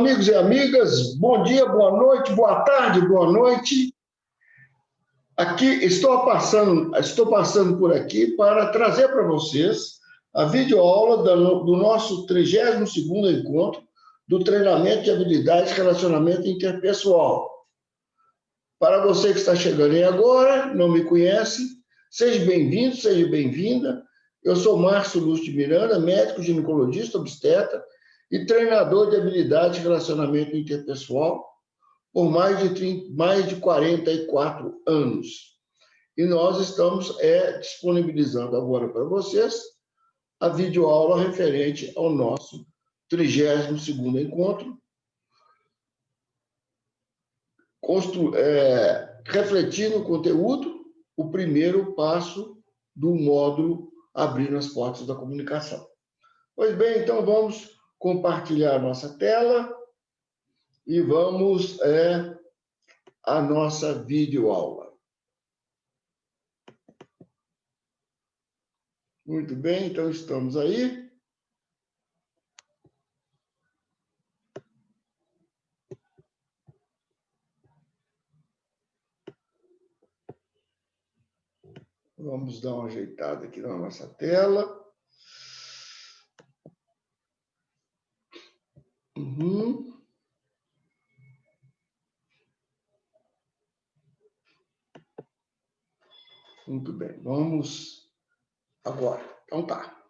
amigos e amigas, bom dia, boa noite, boa tarde, boa noite. Aqui estou passando por aqui para trazer para vocês a videoaula do nosso 32º encontro do treinamento de habilidades de relacionamento interpessoal. Para você que está chegando aí agora, não me conhece, seja bem-vindo, seja bem-vinda. Eu sou Márcio Lúcio de Miranda, médico ginecologista obstetra e treinador de habilidades de relacionamento interpessoal por mais de 44 anos. E nós estamos disponibilizando agora para vocês a videoaula referente ao nosso 32º encontro, refletindo o conteúdo, o primeiro passo do módulo Abrindo as Portas da Comunicação. Pois bem, então vamos compartilhar nossa tela e vamos à nossa videoaula. Muito bem, então estamos aí. Vamos dar uma ajeitada aqui na nossa tela. Muito bem, vamos agora. Então tá.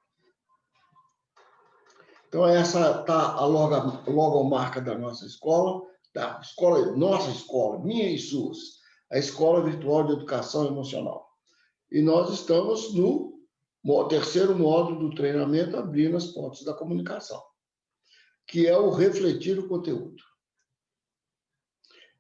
Então essa tá a logomarca da nossa escola, nossa escola, minha e suas, a Escola Virtual de Educação Emocional. E nós estamos no terceiro módulo do treinamento Abrindo as Portas da Comunicação, que é o refletir o conteúdo.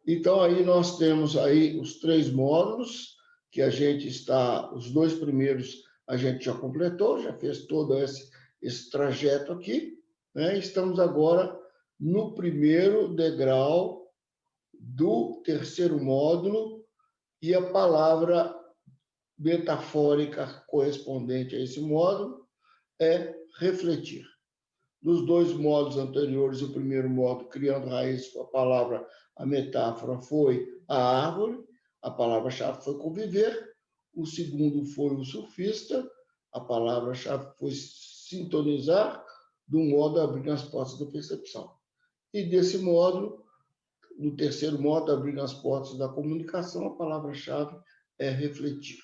Então, aí nós temos aí os 3 módulos, que a gente está, os 2 primeiros a gente já completou, já fez todo esse trajeto aqui, né? Estamos agora no primeiro degrau do terceiro módulo, e a palavra metafórica correspondente a esse módulo é refletir. Dos 2 módulos anteriores, o primeiro módulo, criando raízes, a metáfora foi a árvore, a palavra-chave foi conviver, o segundo foi o surfista, a palavra-chave foi sintonizar, do modo abrindo as portas da percepção. E desse módulo, no terceiro módulo, abrindo as portas da comunicação, a palavra-chave é refletir.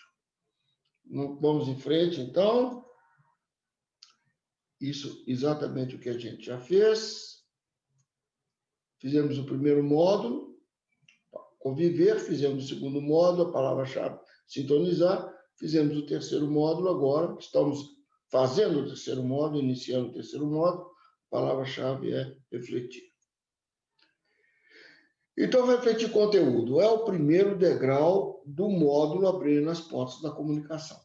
Vamos em frente, então. Isso exatamente o que a gente já fez. Fizemos o primeiro módulo, conviver, fizemos o segundo módulo, a palavra-chave sintonizar, fizemos o terceiro módulo, agora estamos fazendo o terceiro módulo, iniciando o terceiro módulo, a palavra-chave é refletir. Então, refletir conteúdo é o primeiro degrau do módulo Abrindo as Portas da Comunicação.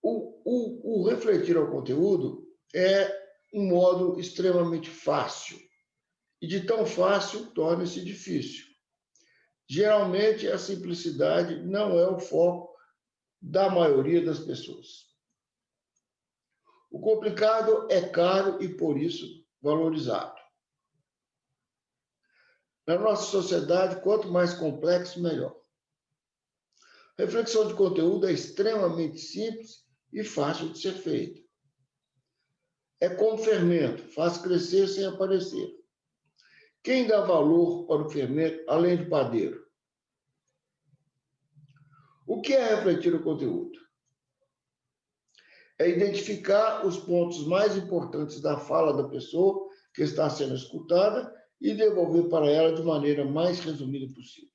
O refletir ao conteúdo é um modo extremamente fácil, e de tão fácil torna-se difícil. Geralmente, a simplicidade não é o foco da maioria das pessoas. O complicado é caro e, por isso, valorizado. Na nossa sociedade, quanto mais complexo, melhor. Reflexão de conteúdo é extremamente simples e fácil de ser feita. É como fermento, faz crescer sem aparecer. Quem dá valor para o fermento, além do padeiro? O que é refletir o conteúdo? É identificar os pontos mais importantes da fala da pessoa que está sendo escutada e devolver para ela de maneira mais resumida possível.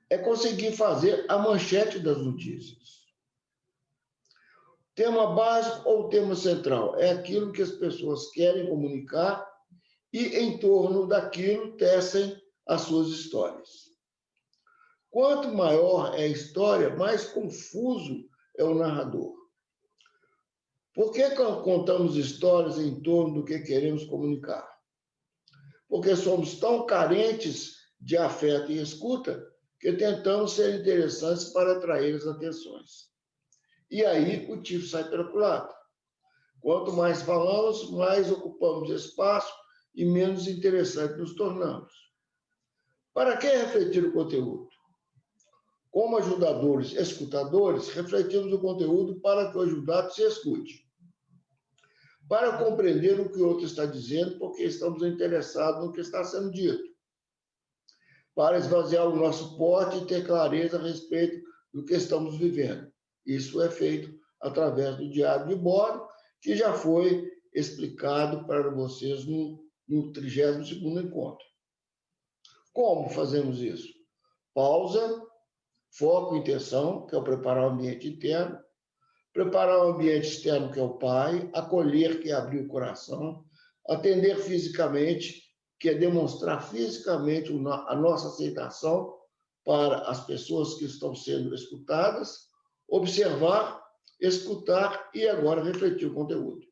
É conseguir fazer a manchete das notícias. Tema básico ou tema central? É aquilo que as pessoas querem comunicar e, em torno daquilo, tecem as suas histórias. Quanto maior é a história, mais confuso é o narrador. Por que contamos histórias em torno do que queremos comunicar? Porque somos tão carentes de afeto e escuta que tentamos ser interessantes para atrair as atenções. E aí o tiro sai pela culatra. Quanto mais falamos, mais ocupamos espaço e menos interessante nos tornamos. Para que refletir o conteúdo? Como ajudadores, escutadores, refletimos o conteúdo para que o ajudado se escute. Para compreender o que o outro está dizendo, porque estamos interessados no que está sendo dito. Para esvaziar o nosso porte e ter clareza a respeito do que estamos vivendo. Isso é feito através do diário de bordo, que já foi explicado para vocês no 32º encontro. Como fazemos isso? Pausa, foco e intenção, que é o preparar o ambiente interno, preparar o ambiente externo, que é o pai, acolher, que é abrir o coração, atender fisicamente, que é demonstrar fisicamente a nossa aceitação para as pessoas que estão sendo escutadas, observar, escutar e agora refletir o conteúdo.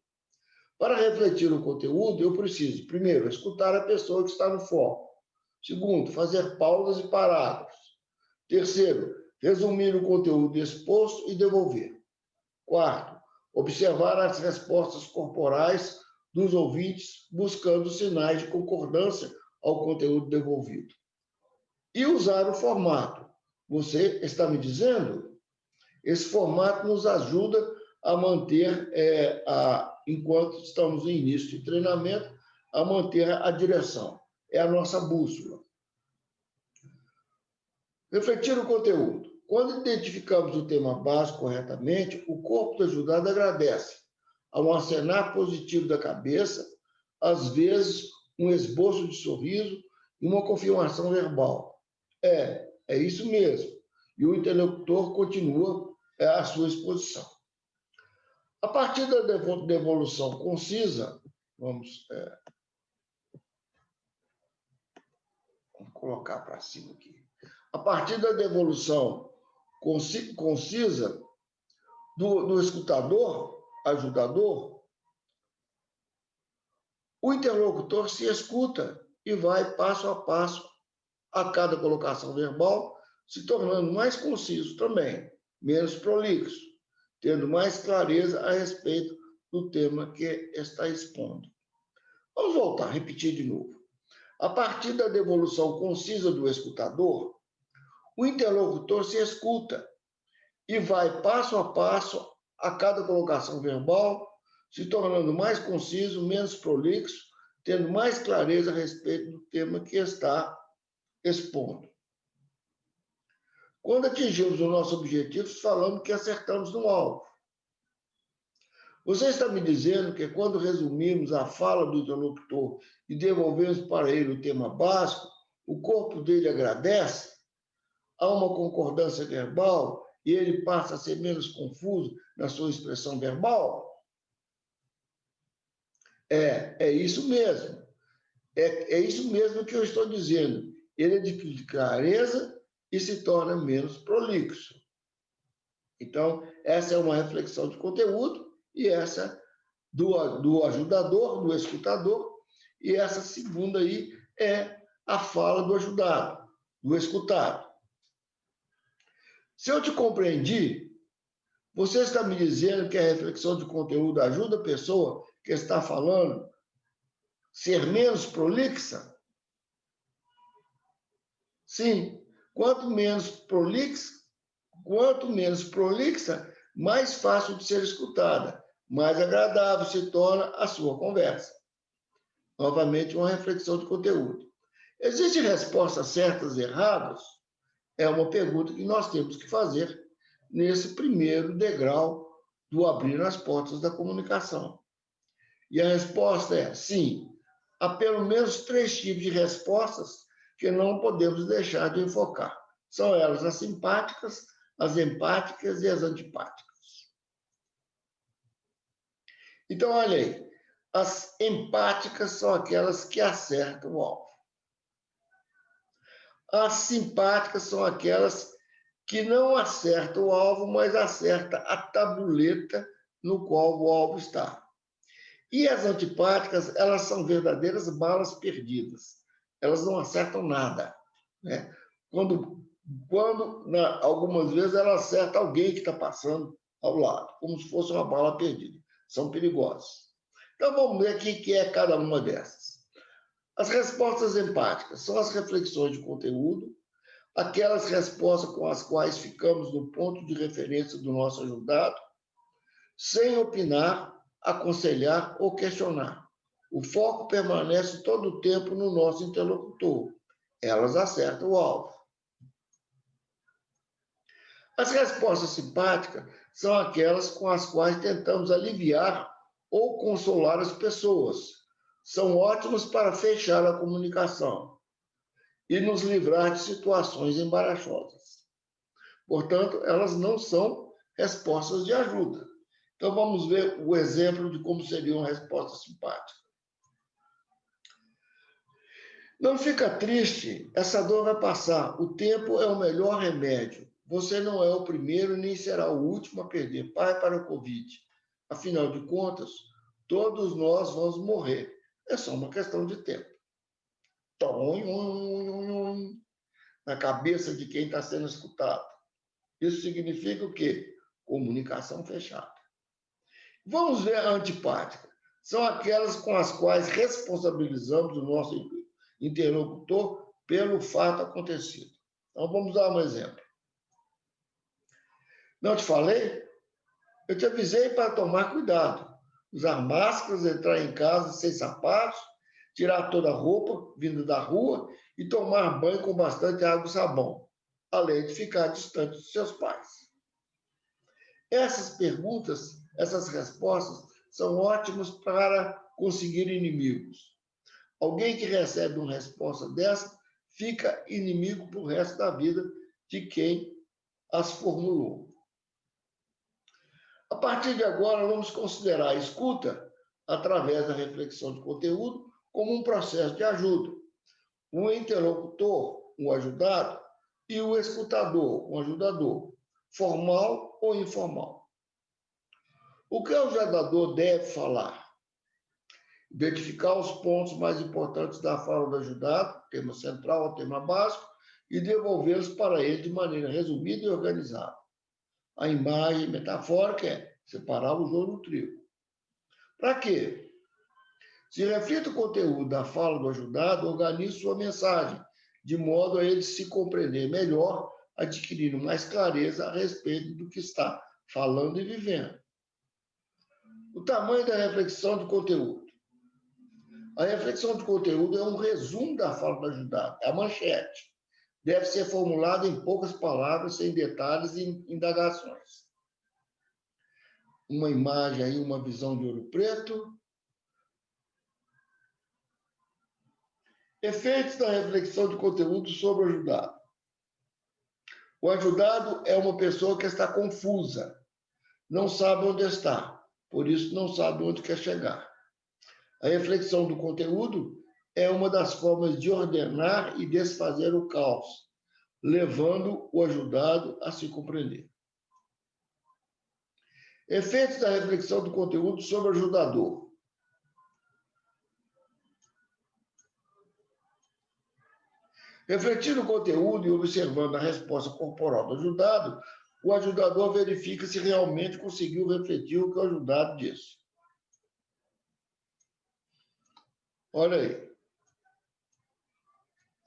Para refletir o conteúdo, eu preciso, primeiro, escutar a pessoa que está no foco. Segundo, fazer pausas e parágrafos. Terceiro, resumir o conteúdo exposto e devolver. Quarto, observar as respostas corporais dos ouvintes, buscando sinais de concordância ao conteúdo devolvido. E usar o formato. Você está me dizendo? Esse formato nos ajuda a manter, enquanto estamos no início de treinamento, a manter a direção. É a nossa bússola. Refletir o conteúdo. Quando identificamos o tema básico corretamente, o corpo do ajudado agradece. Há um acenar positivo da cabeça, às vezes um esboço de sorriso e uma confirmação verbal. É isso mesmo. E o interlocutor continua a sua exposição. A partir da devolução concisa, vamos colocar para cima aqui. A partir da devolução concisa do escutador, ajudador, o interlocutor se escuta e vai passo a passo a cada colocação verbal, se tornando mais conciso também, menos prolixo, tendo mais clareza a respeito do tema que está expondo. Vamos voltar, repetir de novo. A partir da devolução concisa do escutador, o interlocutor se escuta e vai passo a passo a cada colocação verbal, se tornando mais conciso, menos prolixo, tendo mais clareza a respeito do tema que está expondo. Quando atingimos o nosso objetivo, falamos que acertamos no alvo. Você está me dizendo que quando resumimos a fala do interlocutor e devolvemos para ele o tema básico, o corpo dele agradece? Há uma concordância verbal e ele passa a ser menos confuso na sua expressão verbal? É isso mesmo. É isso mesmo que eu estou dizendo. Ele adquire clareza e se torna menos prolixo. Então, essa é uma reflexão de conteúdo e essa do ajudador, do escutador, e essa segunda aí é a fala do ajudado, do escutado. Se eu te compreendi, você está me dizendo que a reflexão de conteúdo ajuda a pessoa que está falando a ser menos prolixa? Sim. Quanto menos prolixa, mais fácil de ser escutada, mais agradável se torna a sua conversa. Novamente, uma reflexão de conteúdo. Existem respostas certas e erradas? É uma pergunta que nós temos que fazer nesse primeiro degrau do abrir as portas da comunicação. E a resposta é sim. Há pelo menos 3 tipos de respostas que não podemos deixar de enfocar. São elas as simpáticas, as empáticas e as antipáticas. Então, olha aí. As empáticas são aquelas que acertam o alvo. As simpáticas são aquelas que não acertam o alvo, mas acertam a tabuleta no qual o alvo está. E as antipáticas, elas são verdadeiras balas perdidas. Elas não acertam nada, né? Algumas vezes ela acerta alguém que está passando ao lado, como se fosse uma bala perdida. são perigosas. Então, vamos ver o que é cada uma dessas. As respostas empáticas são as reflexões de conteúdo, aquelas respostas com as quais ficamos no ponto de referência do nosso ajudado, sem opinar, aconselhar ou questionar. O foco permanece todo o tempo no nosso interlocutor. Elas acertam o alvo. As respostas simpáticas são aquelas com as quais tentamos aliviar ou consolar as pessoas. São ótimas para fechar a comunicação e nos livrar de situações embaraçosas. Portanto, elas não são respostas de ajuda. Então, vamos ver o exemplo de como seria uma resposta simpática. Não fica triste, essa dor vai passar. O tempo é o melhor remédio. Você não é o primeiro nem será o último a perder pai para o Covid. Afinal de contas, todos nós vamos morrer. É só uma questão de tempo. Na cabeça de quem está sendo escutado. Isso significa o quê? Comunicação fechada. Vamos ver a antipática. São aquelas com as quais responsabilizamos o nosso interlocutor pelo fato acontecido. Então, vamos dar um exemplo. Não te falei? Eu te avisei para tomar cuidado. Usar máscaras, entrar em casa sem sapatos, tirar toda a roupa vindo da rua e tomar banho com bastante água e sabão, além de ficar distante dos seus pais. Essas perguntas, essas respostas, são ótimas para conseguir inimigos. Alguém que recebe uma resposta dessa fica inimigo para o resto da vida de quem as formulou. A partir de agora, vamos considerar a escuta, através da reflexão de conteúdo, como um processo de ajuda. O interlocutor, o ajudado, e o escutador, o ajudador, formal ou informal. O que o ajudador deve falar? Identificar os pontos mais importantes da fala do ajudado, tema central ou tema básico, e devolvê-los para ele de maneira resumida e organizada. A imagem metafórica é separar o joio do trigo. Para quê? Se reflita o conteúdo da fala do ajudado, organize sua mensagem, de modo a ele se compreender melhor, adquirindo mais clareza a respeito do que está falando e vivendo. O tamanho da reflexão de conteúdo. A reflexão de conteúdo é um resumo da fala do ajudado, é a manchete. Deve ser formulada em poucas palavras, sem detalhes e indagações. Uma imagem aí, uma visão de Ouro Preto. Efeitos da reflexão de conteúdo sobre o ajudado. O ajudado é uma pessoa que está confusa, não sabe onde está, por isso não sabe onde quer chegar. A reflexão do conteúdo é uma das formas de ordenar e desfazer o caos, levando o ajudado a se compreender. Efeitos da reflexão do conteúdo sobre o ajudador. Refletindo o conteúdo e observando a resposta corporal do ajudado, o ajudador verifica se realmente conseguiu refletir o que o ajudado disse. Olha aí.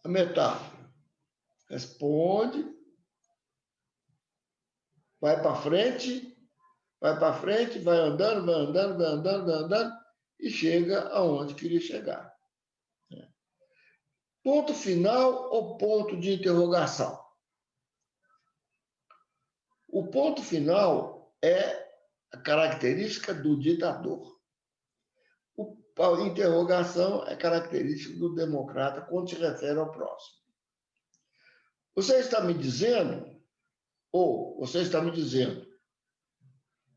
A metáfora. Responde, vai para frente, vai andando, e chega aonde queria chegar. Ponto final ou ponto de interrogação? O ponto final é a característica do ditador. A interrogação é característica do democrata quando se refere ao próximo. Você está me dizendo, ou você está me dizendo.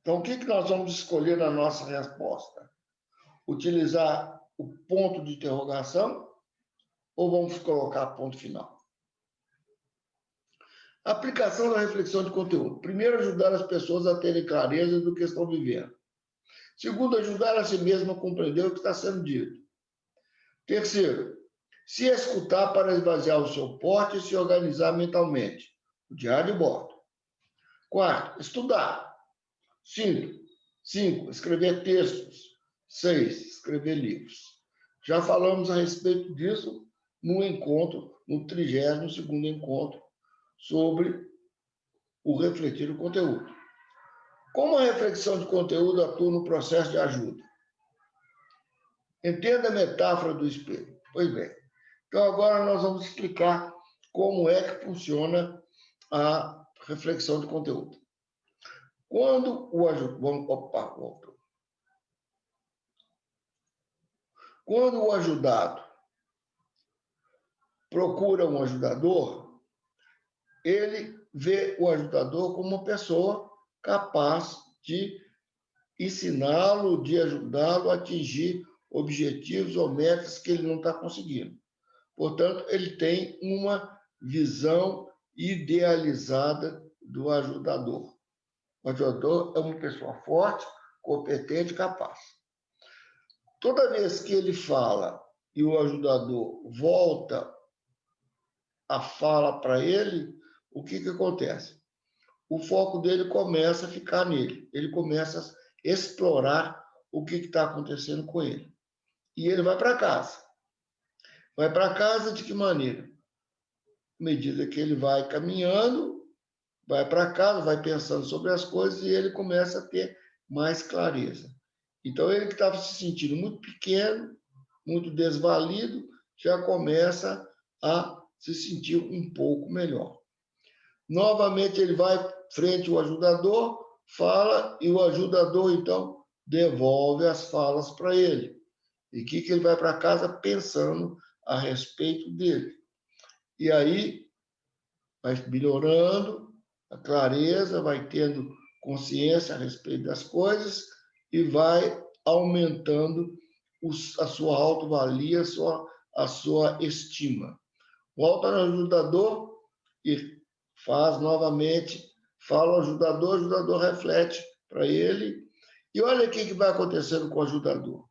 Então, o que nós vamos escolher na nossa resposta? Utilizar o ponto de interrogação ou vamos colocar ponto final? Aplicação da reflexão de conteúdo. Primeiro, ajudar as pessoas a terem clareza do que estão vivendo. Segundo, ajudar a si mesmo a compreender o que está sendo dito. Terceiro, se escutar para esvaziar o seu porte e se organizar mentalmente. O diário de bordo. Quarto, estudar. Cinco, 5, escrever textos. 6, escrever livros. Já falamos a respeito disso no encontro, no 32º encontro, sobre o refletir o conteúdo. Como a reflexão de conteúdo atua no processo de ajuda? Entenda a metáfora do espelho. Pois bem, então agora nós vamos explicar como é que funciona a reflexão de conteúdo. Quando o ajudado procura um ajudador, ele vê o ajudador como uma pessoa capaz de ensiná-lo, de ajudá-lo a atingir objetivos ou metas que ele não está conseguindo. Portanto, ele tem uma visão idealizada do ajudador. O ajudador é uma pessoa forte, competente, capaz. Toda vez que ele fala e o ajudador volta a fala para ele, o que acontece? O foco dele começa a ficar nele. Ele começa a explorar o que está acontecendo com ele. E ele vai para casa. Vai para casa de que maneira? À medida que ele vai caminhando, vai para casa, vai pensando sobre as coisas e ele começa a ter mais clareza. Então, ele que estava se sentindo muito pequeno, muito desvalido, já começa a se sentir um pouco melhor. Novamente, ele vai frente ao ajudador, fala, e o ajudador, então, devolve as falas para ele. E o que ele vai para casa pensando a respeito dele. E aí, vai melhorando a clareza, vai tendo consciência a respeito das coisas e vai aumentando a sua autovalia, a sua estima. Volta no ajudador e faz novamente, fala ao ajudador, o ajudador reflete para ele. E olha o que vai acontecendo com o ajudador,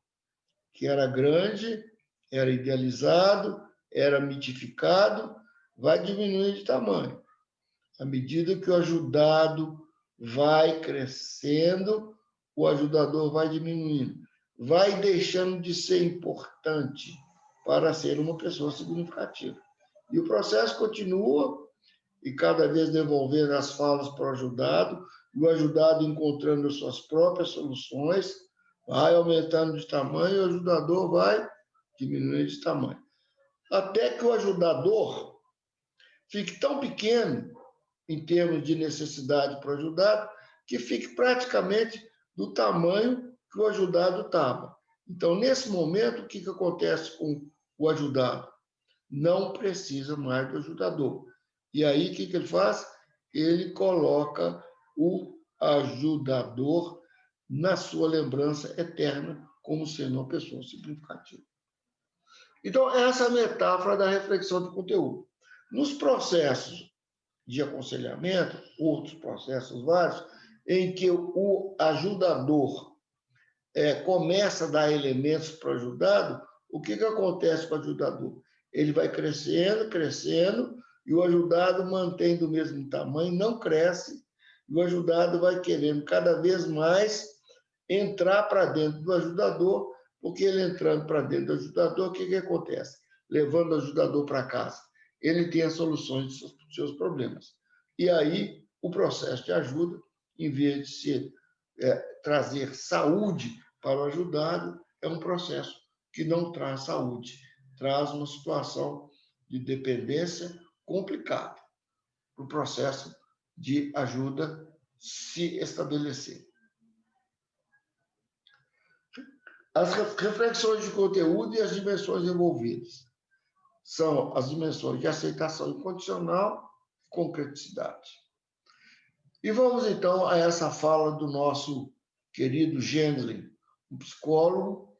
que era grande, era idealizado, era mitificado, vai diminuindo de tamanho. À medida que o ajudado vai crescendo, o ajudador vai diminuindo, vai deixando de ser importante para ser uma pessoa significativa. E o processo continua, e cada vez devolvendo as falas para o ajudado, e o ajudado encontrando as suas próprias soluções, vai aumentando de tamanho, e o ajudador vai diminuindo de tamanho. Até que o ajudador fique tão pequeno, em termos de necessidade para o ajudado, que fique praticamente do tamanho que o ajudado estava. Então, nesse momento, o que acontece com o ajudado? Não precisa mais do ajudador. E aí, o que ele faz? Ele coloca o ajudador na sua lembrança eterna como sendo uma pessoa significativa. Então, essa é a metáfora da reflexão de conteúdo. Nos processos de aconselhamento, outros processos vários, em que o ajudador começa a dar elementos para o ajudado, o que acontece com o ajudador? Ele vai crescendo, crescendo, e o ajudado mantém do mesmo tamanho, não cresce, e o ajudado vai querendo cada vez mais entrar para dentro do ajudador, porque ele entrando para dentro do ajudador, o que acontece? Levando o ajudador para casa. Ele tem as soluções dos seus problemas. E aí, o processo de ajuda, em vez de trazer saúde para o ajudado, é um processo que não traz saúde, traz uma situação de dependência complicada para o processo de ajuda se estabelecer. As reflexões de conteúdo e as dimensões envolvidas são as dimensões de aceitação incondicional e concreticidade. E vamos, então, a essa fala do nosso querido Gendlin, um psicólogo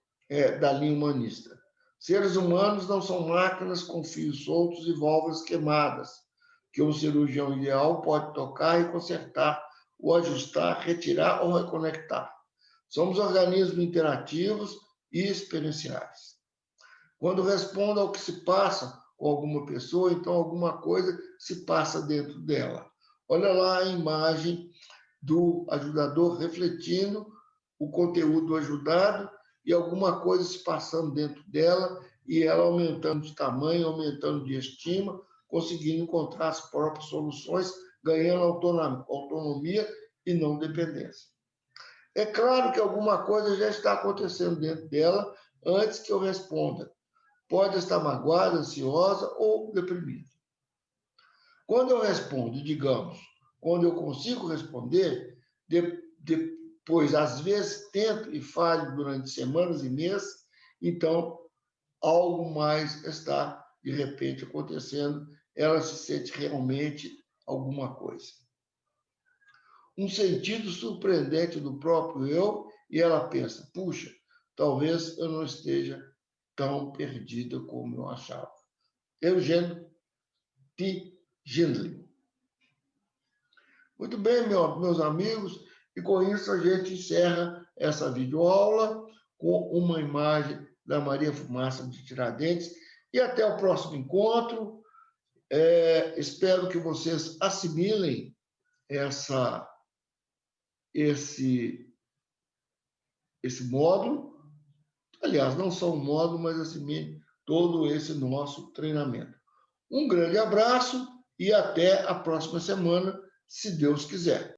da linha humanista. Seres humanos não são máquinas com fios soltos e válvulas queimadas, que um cirurgião ideal pode tocar e consertar, ou ajustar, retirar ou reconectar. Somos organismos interativos e experienciais. Quando respondo ao que se passa com alguma pessoa, então alguma coisa se passa dentro dela. Olha lá a imagem do ajudador refletindo o conteúdo ajudado e alguma coisa se passando dentro dela e ela aumentando de tamanho, aumentando de estima, conseguindo encontrar as próprias soluções, ganhando autonomia e não dependência. É claro que alguma coisa já está acontecendo dentro dela antes que eu responda. Pode estar magoada, ansiosa ou deprimida. Quando eu respondo, digamos, quando eu consigo responder, depois, às vezes, tento e falho durante semanas e meses, então, algo mais está, de repente, acontecendo, ela se sente realmente alguma coisa. Um sentido surpreendente do próprio eu, e ela pensa, puxa, talvez eu não esteja tão perdida como eu achava. Eugênio T. Gindley. Muito bem, meus amigos, e com isso a gente encerra essa videoaula com uma imagem da Maria Fumaça de Tiradentes. E até o próximo encontro. Espero que vocês assimilem esse módulo. Aliás, não só o módulo, mas assimilem todo esse nosso treinamento. Um grande abraço e até a próxima semana, se Deus quiser.